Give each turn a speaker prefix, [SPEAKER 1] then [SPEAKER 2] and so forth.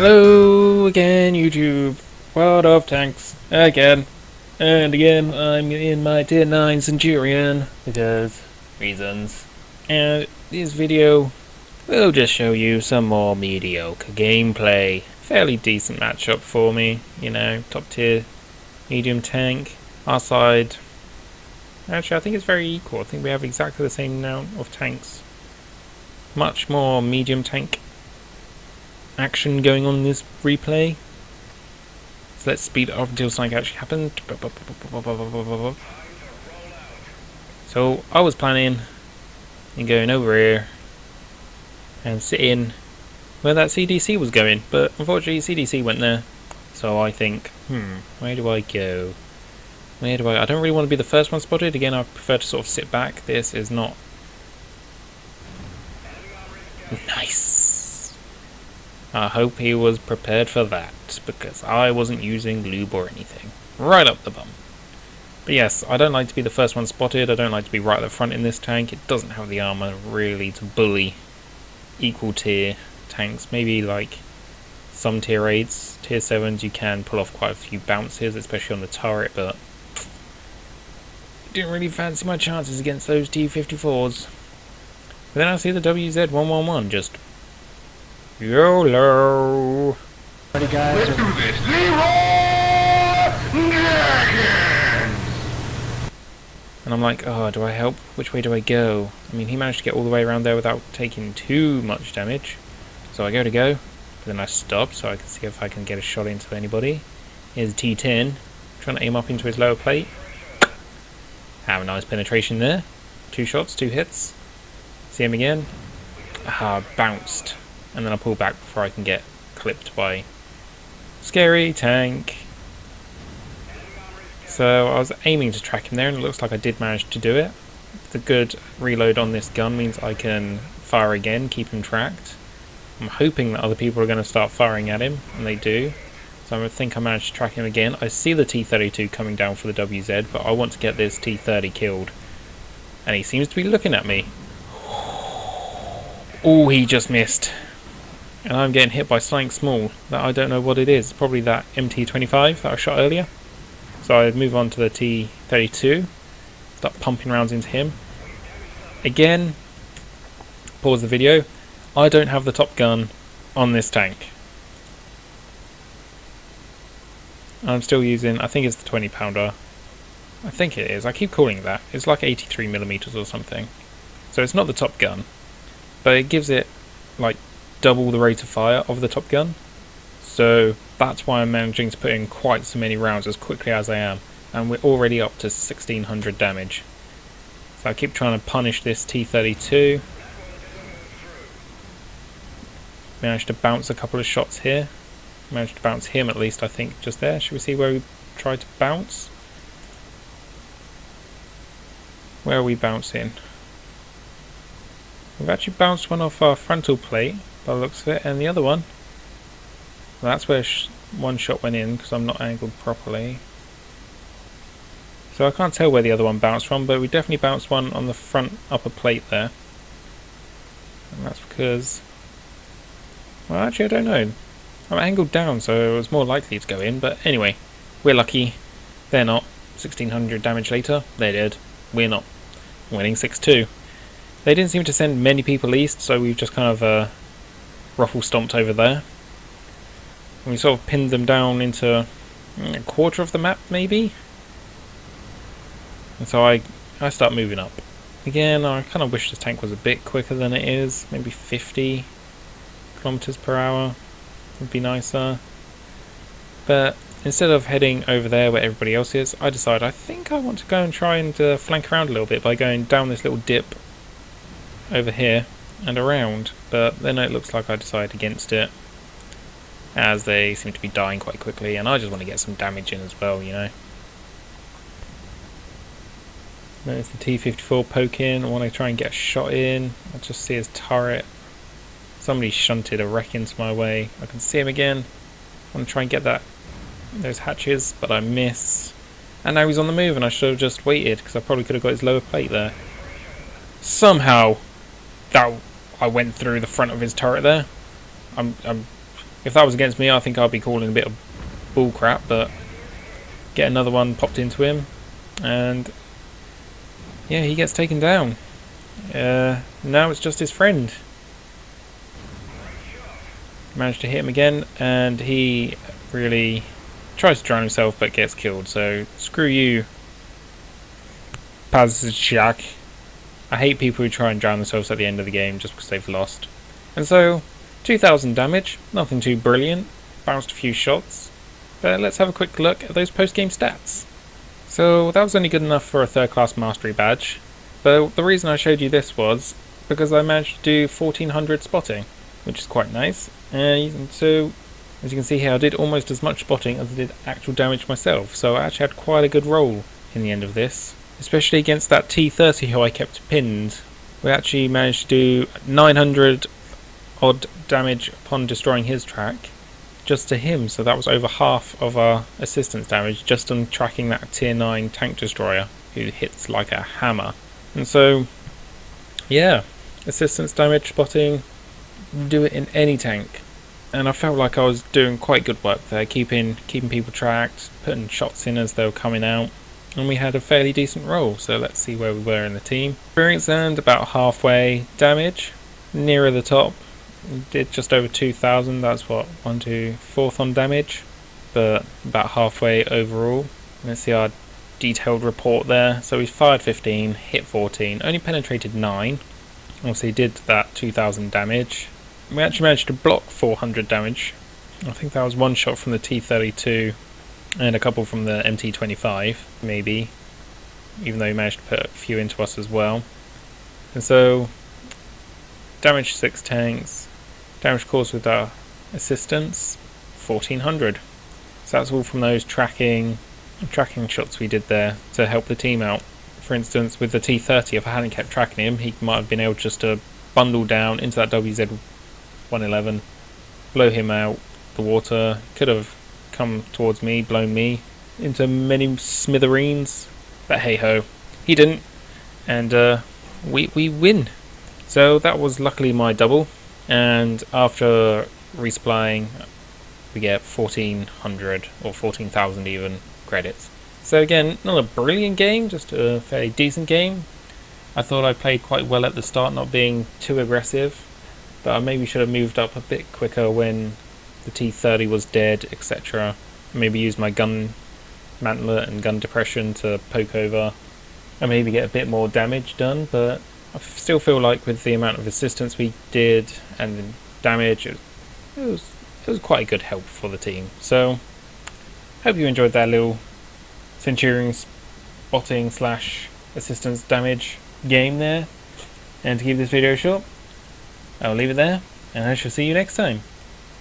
[SPEAKER 1] Hello again, YouTube. World of Tanks again and again. I'm in my tier 9 centurion because reasons. And this video will just show you some more mediocre gameplay. Fairly decent matchup for me, you know, top tier medium tank. Our side, actually, I think it's very equal. I think we have exactly the same amount of tanks. Much more medium tank action going on in this replay. So let's speed it up until something actually happens. So I was planning on going over here and sitting where that CDC was going, but unfortunately CDC went there. So I think, where do I go? I don't really want to be the first one spotted. Again, I prefer to sort of sit back. This is not nice. I hope he was prepared for that, because I wasn't using lube or anything. Right up the bum. But yes, I don't like to be the first one spotted. I don't like to be right at the front in this tank. It doesn't have the armor really to bully equal tier tanks. Maybe like some tier 8s, tier 7s, you can pull off quite a few bounces, especially on the turret, but didn't really fancy my chances against those T-54s. But then I see the WZ-111 just YOLO!
[SPEAKER 2] Ready, guys?
[SPEAKER 3] Let's do this. Leroy Jenkins!
[SPEAKER 1] And I'm like, oh, do I help? Which way do I go? I mean, he managed to get all the way around there without taking too much damage. So I go, but then I stop so I can see if I can get a shot into anybody. Here's a T10, trying to aim up into his lower plate. Have a nice penetration there. 2 shots, 2 hits. See him again. Ah, bounced. And then I pull back before I can get clipped by scary tank. So I was aiming to track him there, and it looks like I did manage to do it. The good reload on this gun means I can fire again, keep him tracked. I'm hoping that other people are going to start firing at him, and they do. So I think I managed to track him again. I see the T-32 coming down for the WZ, but I want to get this T-30 killed. And he seems to be looking at me. Oh, he just missed. And I'm getting hit by something small that I don't know what it is. Probably that MT-25 that I shot earlier. So I move on to the T-32. Start pumping rounds into him. Again, pause the video. I don't have the top gun on this tank. I'm still using, I think it's the 20 pounder. I think it is. I keep calling it that. It's like 83mm or something. So it's not the top gun. But it gives it like double the rate of fire of the top gun, so that's why I'm managing to put in quite so many rounds as quickly as I am, and we're already up to 1600 damage. So I keep trying to punish this T-32. Managed to bounce a couple of shots here. Managed to bounce him at least, I think, just there. Should we see where we tried to bounce? Where are we bouncing? We've actually bounced one off our frontal plate by the looks of it, and the other one, well, that's where one shot went in because I'm not angled properly. So I can't tell where the other one bounced from, but we definitely bounced one on the front upper plate there. And that's because, well, actually I don't know. I'm angled down, so it was more likely to go in, but anyway, we're lucky. They're not. 1600 damage later, they did. We're not. Winning 6-2. They didn't seem to send many people east, so we've just kind of ruffle stomped over there. And we sort of pinned them down into a quarter of the map, maybe? And so I start moving up. Again, I kind of wish this tank was a bit quicker than it is. Maybe 50 kilometers per hour would be nicer. But instead of heading over there where everybody else is, I decide I think I want to go and try and flank around a little bit by going down this little dip over here and around, but then it looks like I decide against it, as they seem to be dying quite quickly, and I just want to get some damage in as well, you know. There's the T-54 poking. I want to try and get a shot in. I just see his turret. Somebody shunted a wreck into my way. I can see him again. I want to try and get those hatches, but I miss. And now he's on the move, and I should have just waited, because I probably could have got his lower plate there. Somehow that I went through the front of his turret there. I'm If that was against me, I think I'd be calling a bit of bull crap, but get another one popped into him, and yeah, he gets taken down. Now it's just his friend. Managed to hit him again, and he really tries to drown himself but gets killed, so screw you, Pazjak. I hate people who try and drown themselves at the end of the game just because they've lost. And so, 2000 damage, nothing too brilliant, bounced a few shots, but let's have a quick look at those post-game stats. So that was only good enough for a third class mastery badge, but the reason I showed you this was because I managed to do 1400 spotting, which is quite nice. And so, as you can see here, I did almost as much spotting as I did actual damage myself, so I actually had quite a good roll in the end of this. Especially against that T30 who I kept pinned. We actually managed to do 900 odd damage upon destroying his track, just to him, so that was over half of our assistance damage just on tracking that tier 9 tank destroyer who hits like a hammer. And so, yeah, assistance damage spotting, do it in any tank. And I felt like I was doing quite good work there, keeping people tracked, putting shots in as they were coming out. And we had a fairly decent roll, so let's see where we were in the team. Experience earned about halfway, damage nearer the top, did just over 2000, that's what, 1, 2, 4th on damage, but about halfway overall. Let's see our detailed report there. So we fired 15, hit 14, only penetrated 9, obviously did that 2000 damage. We actually managed to block 400 damage. I think that was one shot from the T32 and a couple from the MT25, maybe, even though he managed to put a few into us as well. And so, damage 6 tanks, damage caused with our assistance, 1400. So that's all from those tracking shots we did there to help the team out. For instance, with the T30, if I hadn't kept tracking him, he might have been able just to bundle down into that WZ-111, blow him out the water, could have come towards me, blown me into many smithereens, but hey ho, he didn't, and we win. So that was luckily my double, and after resupplying we get 1400 or 14,000 even credits. So again, not a brilliant game, just a fairly decent game. I thought I played quite well at the start, not being too aggressive, but I maybe should have moved up a bit quicker when the T30 was dead, etc. Maybe use my gun mantlet and gun depression to poke over and maybe get a bit more damage done, but I still feel like with the amount of assistance we did and the damage, it was quite a good help for the team. So, hope you enjoyed that little centurion spotting / assistance damage game there. And to keep this video short, I'll leave it there, and I shall see you next time.